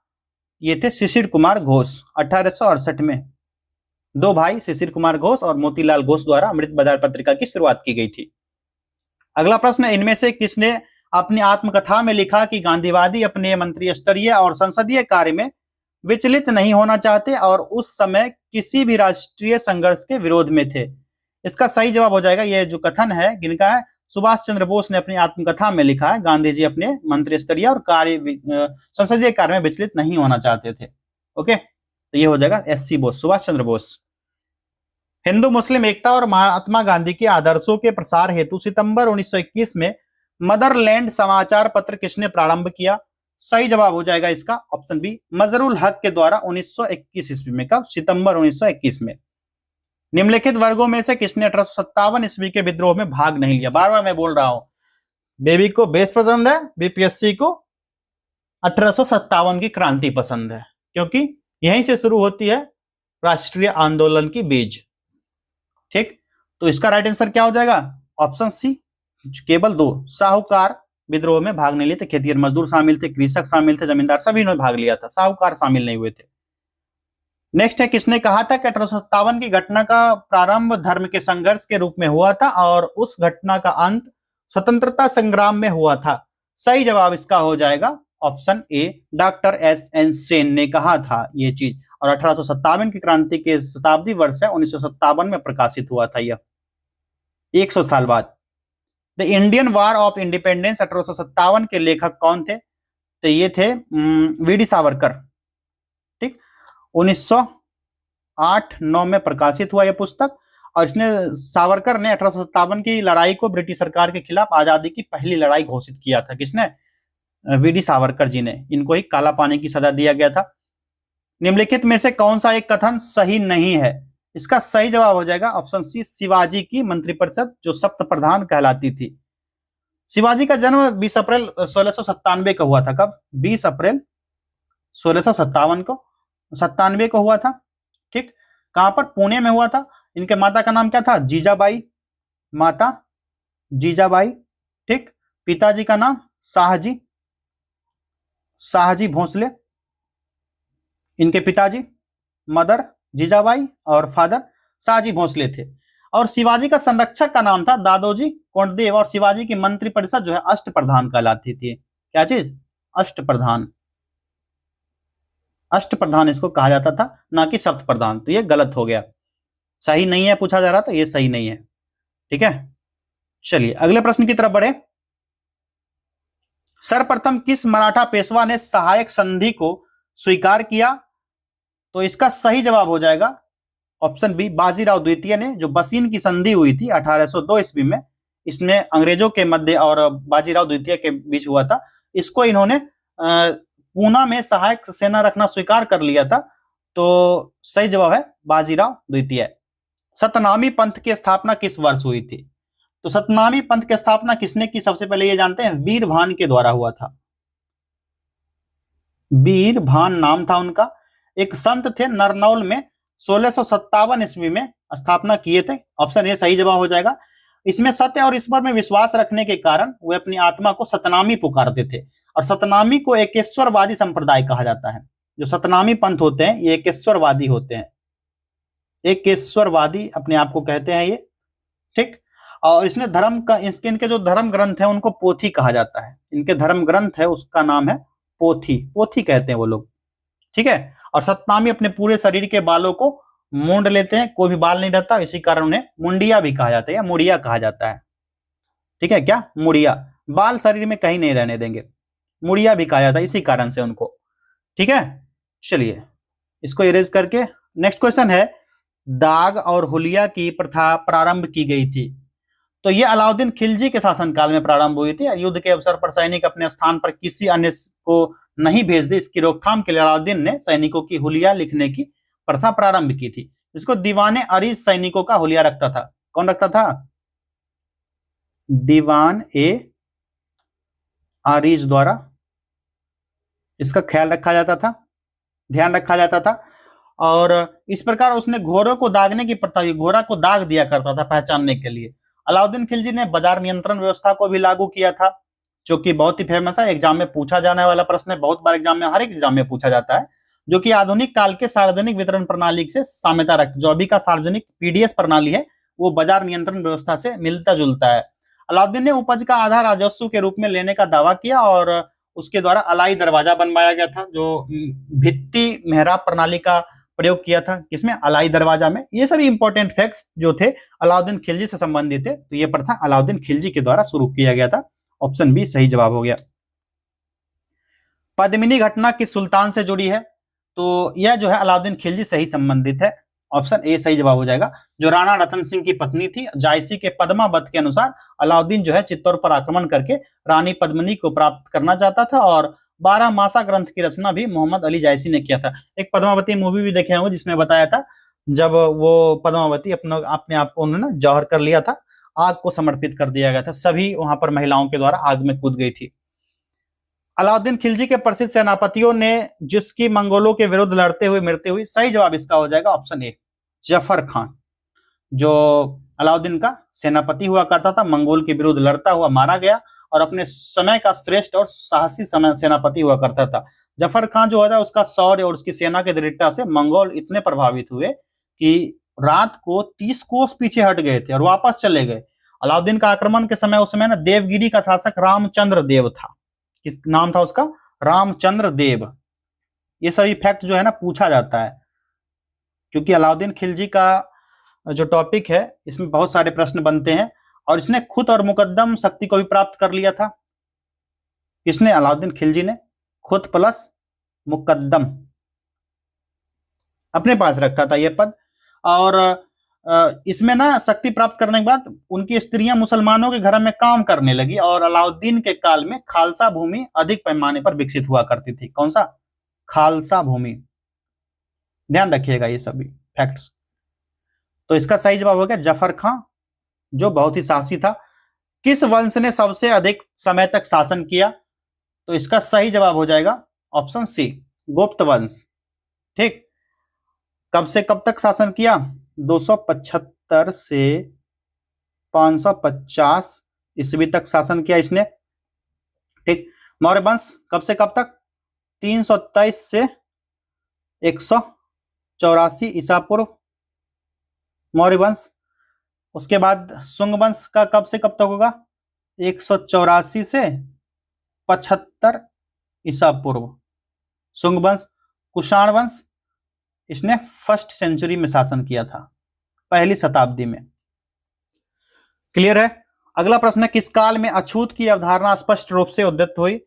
ये थे शिशिर कुमार घोष। 1868 में दो भाई शिशिर कुमार घोष और मोतीलाल घोष द्वारा अमृत बाजार पत्रिका की शुरुआत की गई थी। अगला प्रश्न, इनमें से किसने अपनी आत्मकथा में लिखा कि गांधीवादी अपने मंत्री स्तरीय और संसदीय कार्य में विचलित नहीं होना चाहते और उस समय किसी भी राष्ट्रीय संघर्ष के विरोध में थे? इसका सही जवाब हो जाएगा, ये जो कथन है किनका है? सुभाष चंद्र बोस ने अपनी आत्मकथा में लिखा है गांधी जी अपने मंत्री स्तरीय और संसदीय कार्य में विचलित नहीं होना चाहते थे। ओके, तो ये हो जाएगा एससी बोस, सुभाष चंद्र बोस। हिंदू मुस्लिम एकता और महात्मा गांधी के आदर्शों के प्रसार हेतु सितंबर 1921 में मदरलैंड समाचार पत्र किसने प्रारंभ किया? सही जवाब हो जाएगा इसका ऑप्शन बी, मजरुल हक के द्वारा 1921 ईस्वी में। कब? सितंबर 1921 में। निम्नलिखित वर्गों में से किसने 1857 ईस्वी के विद्रोह में भाग नहीं लिया? बार बार मैं बोल रहा हूं, बेबी को बेस पसंद है, बीपीएससी को 1857 की क्रांति पसंद है, क्योंकि यहीं से शुरू होती है राष्ट्रीय आंदोलन की बीज। ठीक, तो इसका राइट आंसर क्या हो जाएगा? ऑप्शन सी, केवल 2 साहूकार विद्रोह में भाग नहीं लिए थे। खेतिहर मजदूर शामिल थे, कृषक शामिल थे, जमींदार सभी ने भाग लिया था, साहूकार शामिल नहीं हुए थे। नेक्स्ट है, किसने कहा था कि 1857 की घटना का प्रारंभ धर्म के संघर्ष के रूप में हुआ था और उस घटना का अंत स्वतंत्रता संग्राम में हुआ था? सही जवाब इसका हो जाएगा option A, doctor SN. Sen ने कहा था ये चीज। और 1857 की क्रांति के शताब्दी वर्ष है 1957 में प्रकाशित हुआ था यह, 100 साल बाद। The Indian war of independence 1857 के लेखक कौन थे? तो ये थे वी.डी. सावरकर। ठीक, 1908-9 में प्रकाशित हुआ यह पुस्तक और इसने सावरकर ने 1857 की लड़ाई को ब्रिटिश सरकार के खिलाफ आजादी की पहली लड़ाई घोषित किया था। किसने? वी.डी. सावरकर जी ने। इनको ही काला पानी की सजा दिया गया था। निम्नलिखित में से कौन सा एक कथन सही नहीं है? इसका सही जवाब हो जाएगा ऑप्शन सी, शिवाजी की मंत्रिपरिषद जो सप्त प्रधान कहलाती थी। शिवाजी का जन्म 20 अप्रैल 1697 को हुआ था। कब? 20 अप्रैल 1697 को 97 को हुआ था। ठीक, कहां पर? पुणे में हुआ था। इनके माता का नाम क्या था? जीजाबाई, माता जीजाबाई। ठीक, पिताजी का नाम शाहजी, शाहजी भोसले। इनके पिताजी मदर जीजाबाई और फादर शाहजी भोसले थे। और शिवाजी का संरक्षक का नाम था दादोजी कोंडदेव और शिवाजी की मंत्रिपरिषद जो है अष्टप्रधान कहलाती थी। क्या चीज? अष्टप्रधान। अष्टप्रधान इसको कहा जाता था, ना कि सप्त प्रधान। तो ये गलत हो गया, सही नहीं है पूछा जा रहा था, ये सही नहीं है। ठीक है, चलिए अगले प्रश्न की तरफ बढ़े। सर्वप्रथम किस मराठा पेशवा ने सहायक संधि को स्वीकार किया? तो इसका सही जवाब हो जाएगा ऑप्शन बी, बाजीराव द्वितीय ने। जो बसीन की संधि हुई थी 1802 ईस्वी में, इसमें अंग्रेजों के मध्य और बाजीराव द्वितीय के बीच हुआ था। इसको इन्होंने पूना में सहायक सेना रखना स्वीकार कर लिया था तो सही जवाब है बाजीराव द्वितीय। सतनामी पंथ की स्थापना किस वर्ष हुई थी? तो सतनामी पंथ की स्थापना किसने की सबसे पहले ये जानते हैं? वीरभान के द्वारा हुआ था। वीरभान नाम था उनका, एक संत थे, नरनौल में 1657 ईस्वी में स्थापना किए थे। ऑप्शन ए सही जवाब हो जाएगा। इसमें सत्य और ईश्वर में विश्वास रखने के कारण वे अपनी आत्मा को सतनामी पुकारते थे, और सतनामी को एकेश्वरवादी संप्रदाय कहा जाता है। जो सतनामी पंथ होते हैं ये एकेश्वरवादी होते हैं, एकेश्वरवादी अपने आप को कहते हैं ये, ठीक। और इसने धर्म का, इनके जो धर्म ग्रंथ है उनको पोथी कहा जाता है। इनके धर्म ग्रंथ है उसका नाम है पोथी, पोथी कहते हैं वो लोग, ठीक है। और सतनामी अपने पूरे शरीर के बालों को मूंड लेते हैं, कोई भी बाल नहीं रहता, इसी कारण उन्हें मुंडिया भी कहा जाता है या मुड़िया कहा जाता है, ठीक है। क्या? मुड़िया, बाल शरीर में कहीं नहीं रहने देंगे, मुड़िया भी कहा जाता है इसी कारण से उनको, ठीक है। चलिए इसको इरेज करके नेक्स्ट क्वेश्चन है, दाग और हुलिया की प्रथा प्रारंभ की गई थी। तो ये अलाउद्दीन खिलजी के शासनकाल में प्रारंभ हुई थी। युद्ध के अवसर पर सैनिक अपने स्थान पर किसी अन्य को नहीं भेज दे, इसकी रोकथाम के लिए अलाउद्दीन ने सैनिकों की हुलिया लिखने की प्रथा प्रारंभ की थी। इसको दीवाने अरीज सैनिकों का हुलिया रखता था। कौन रखता था? दीवान ए अरीज द्वारा इसका ख्याल रखा जाता था, ध्यान रखा जाता था। और इस प्रकार उसने घोड़ों को दागने की प्रथा, घोड़ा को दाग दिया करता था पहचानने के लिए। अलाउद्दीन खिलजी ने बाजार नियंत्रण व्यवस्था को भी लागू किया था, जो कि बहुत ही फेमस है, एग्जाम में पूछा जाने वाला प्रश्न है, बहुत बार एग्जाम में, हर एक एग्जाम में पूछा जाता है, जो कि आधुनिक काल के सार्वजनिक वितरण प्रणाली से साम्यता रखती। जो अभी का सार्वजनिक पीडीएस प्रणाली है वो बाजार नियंत्रण व्यवस्था से मिलता जुलता है। अलाउद्दीन ने उपज का आधा राजस्व के रूप में लेने का दावा किया, और उसके द्वारा अलाई दरवाजा बनवाया गया था, जो भित्ति मेहराब प्रणाली का प्रयोग किया था। किसमें? अलाई दरवाजा में। ये सभी इंपॉर्टेंट फैक्ट्स जो थे अलाउद्दीन खिलजी से संबंधित थे, तो ये प्रथा अलाउद्दीन खिलजी के द्वारा शुरू किया गया था। ऑप्शन बी सही जवाब हो गया। पद्मिनी घटना किस सुल्तान से जुड़ी है? तो यह जो है अलाउद्दीन खिलजी से ही संबंधित है। ऑप्शन ए सही जवाब हो जाएगा। जो राणा रतन सिंह की पत्नी थी, जायसी के पद्मावत के अनुसार अलाउद्दीन जो है चित्तौड़ पर आक्रमण करके रानी पद्मिनी को प्राप्त करना चाहता था, और 12 मासा ग्रंथ की रचना भी मोहम्मद अली जायसी ने किया था। एक पद्मावती मूवी भी देखे होंगे जिसमें बताया था जब वो पद्मावती अपने आप को उन्होंने जौहर कर लिया था, आग को समर्पित कर दिया गया था, सभी वहां पर महिलाओं के द्वारा आग में कूद गई थी। अलाउद्दीन खिलजी के प्रसिद्ध सेनापतियों ने जिसकी मंगोलों के विरुद्ध लड़ते हुए मृत्यु हुई, सही जवाब इसका हो जाएगा ऑप्शन ए जफर खान। जो अलाउद्दीन का सेनापति हुआ करता था, मंगोल के विरुद्ध लड़ता हुआ मारा गया, और अपने समय का श्रेष्ठ और साहसी सेनापति हुआ करता था। जफर खान जो है उसका शौर्य और उसकी सेना के दृढ़ता से मंगोल इतने प्रभावित हुए कि रात को 30 कोस पीछे हट गए थे और वापस चले गए। अलाउद्दीन का आक्रमण के समय, उस समय ना देवगिरी का शासक रामचंद्र देव था। किस नाम था उसका? रामचंद्र देव। ये सभी फैक्ट जो है ना पूछा जाता है, क्योंकि अलाउद्दीन खिलजी का जो टॉपिक है इसमें बहुत सारे प्रश्न बनते हैं। और इसने खुद और मुकद्दम शक्ति को भी प्राप्त कर लिया था। किसने? अलाउद्दीन खिलजी ने खुद प्लस मुकद्दम अपने पास रखा था यह पद। और इसमें ना शक्ति प्राप्त करने के बाद उनकी स्त्रियां मुसलमानों के घर में काम करने लगी, और अलाउद्दीन के काल में खालसा भूमि अधिक पैमाने पर विकसित हुआ करती थी। कौन सा? खालसा भूमि। ध्यान रखिएगा ये सभी फैक्ट्स। तो इसका सही जवाब हो गया जफर खां, जो बहुत ही साहसी था। किस वंश ने सबसे अधिक समय तक शासन किया? तो इसका सही जवाब हो जाएगा ऑप्शन सी गुप्त वंश, ठीक। कब से कब तक शासन किया? 275 से 550 ईस्वी तक शासन किया इसने, ठीक। मौर्य वंश कब से कब तक? 323 से 184 ईसा पूर्व मौर्य वंश। उसके बाद शुंग वंश का कब से कब तक होगा? 184 से 75 ईसा पूर्व शुंग वंश। कुषाण वंश, इसने 1st सेंचुरी में शासन किया था, पहली शताब्दी में। क्लियर है? अगला प्रश्न है, किस काल में अछूत की अवधारणा स्पष्ट रूप से उदित हुई?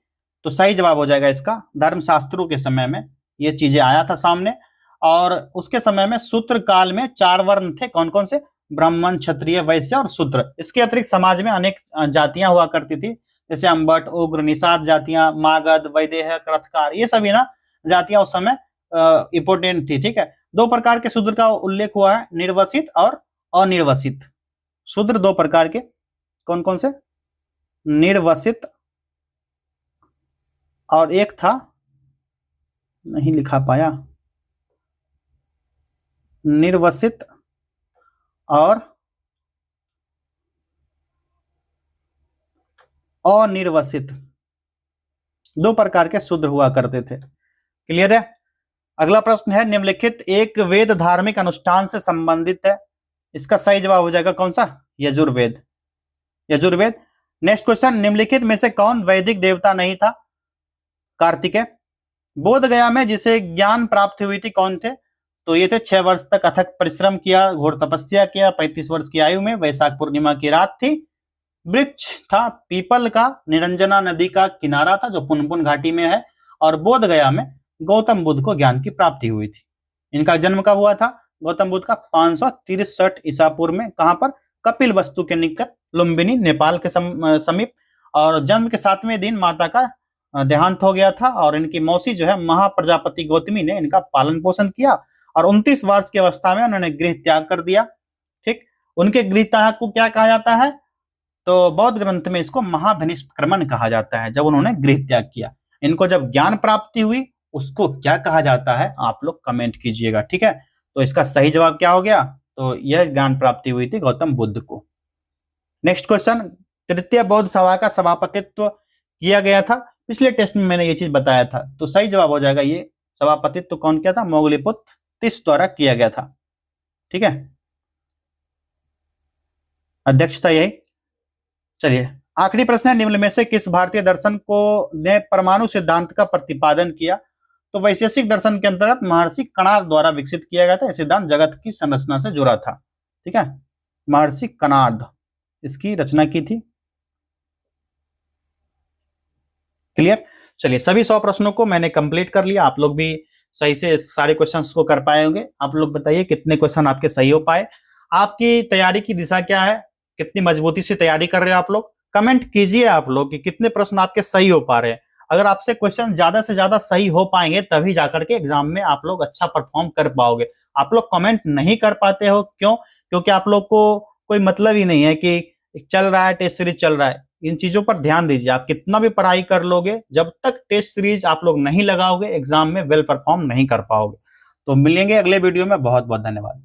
तो सही जवाब हो जाएगा इसका धर्मशास्त्रों के समय में ये चीजें आया था सामने। और उसके समय में सूत्र काल में 4 वर्ण थे। कौन कौन से? ब्राह्मण, क्षत्रिय, वैश्य और शूद्र। इसके अतिरिक्त समाज में अनेक जातियां हुआ करती थी, जैसे अंबट, उग्र, निषाद जातियां, मागध, वैदेह, कृतकार, ये सभी ना जातियां उस समय इंपॉर्टेंट थी, ठीक है। दो प्रकार के शूद्र का उल्लेख हुआ है, निर्वसित और अनिर्वसित। शूद्र दो प्रकार के, कौन कौन से? निर्वसित और एक था, नहीं लिखा पाया, निर्वसित और अनिर्वसित, दो प्रकार के शूद्र हुआ करते थे। क्लियर है? अगला प्रश्न है, निम्नलिखित एक वेद धार्मिक अनुष्ठान से संबंधित है, इसका सही जवाब हो जाएगा कौन सा? यजुर्वेद। यजुर्वेद। नेक्स्ट क्वेश्चन, निम्नलिखित में से कौन वैदिक देवता नहीं था? कार्तिकेय। बोध गया में जिसे ज्ञान प्राप्ति हुई थी कौन थे? तो ये थे 6 वर्ष तक अथक परिश्रम किया, घोर तपस्या किया, 35 वर्ष की आयु में, वैशाख पूर्णिमा की रात थी, वृक्ष था पीपल का, निरंजना नदी का किनारा था जो पुनपुन घाटी में है, और बोध गया में गौतम बुद्ध को ज्ञान की प्राप्ति हुई थी। इनका जन्म कब हुआ था गौतम बुद्ध का? 563 ईसा पूर्व में। कहां पर? कपिल वस्तु के निकट, लुम्बिनी, नेपाल के समीप। और जन्म के 7वें दिन माता का देहांत हो गया था, और इनकी मौसी जो है महाप्रजापति गौतमी ने इनका पालन पोषण किया, और 29 वर्ष की अवस्था में उन्होंने गृह त्याग कर दिया। ठीक, उनके गृह त्याग को क्या कहा जाता है? तो बौद्ध ग्रंथ में इसको महाभिनिष्क्रमण कहा जाता है, जब उन्होंने गृह त्याग किया। इनको जब ज्ञान प्राप्ति हुई उसको क्या कहा जाता है, आप लोग कमेंट कीजिएगा, ठीक है। तो इसका सही जवाब क्या हो गया? तो यह ज्ञान प्राप्ति हुई थी गौतम बुद्ध को। नेक्स्ट क्वेश्चन, तृतीय बौद्ध सभा का सभापतित्व किया गया था, पिछले टेस्ट में मैंने ये चीज बताया था, तो सही जवाब हो जाएगा ये सभापतित्व कौन किया था? मौगलीपुत्र तीस द्वारा किया गया था, ठीक है। अध्यक्षता यही। चलिए आखिरी प्रश्न है, निम्न में से किस भारतीय दर्शन को ने परमाणु सिद्धांत का प्रतिपादन किया? तो वैशेषिक दर्शन के अंतर्गत महर्षि कणाद द्वारा विकसित किया गया था। यह सिद्धांत जगत की संरचना से जुड़ा था, ठीक है। महर्षि कणाद इसकी रचना की थी। क्लियर? चलिए सभी 100 प्रश्नों को मैंने कंप्लीट कर लिया, आप लोग भी सही से सारे क्वेश्चंस को कर पाए होंगे। आप लोग बताइए कितने क्वेश्चन आपके सही हो पाए, आपकी तैयारी की दिशा क्या है, कितनी मजबूती से तैयारी कर रहे हो आप लोग। कमेंट कीजिए आप लोग कि कितने प्रश्न आपके सही हो पा रहे हैं। अगर आपसे क्वेश्चन ज्यादा से ज्यादा सही हो पाएंगे तभी जाकर के एग्जाम में आप लोग अच्छा परफॉर्म कर पाओगे। आप लोग कमेंट नहीं कर पाते हो, क्यों? क्योंकि आप लोग को कोई मतलब ही नहीं है कि चल रहा है टेस्ट सीरीज चल रहा है। इन चीजों पर ध्यान दीजिए, आप कितना भी पढ़ाई कर लोगे, जब तक टेस्ट सीरीज आप लोग नहीं लगाओगे एग्जाम में वेल परफॉर्म नहीं कर पाओगे। तो मिलेंगे अगले वीडियो में, बहुत बहुत धन्यवाद।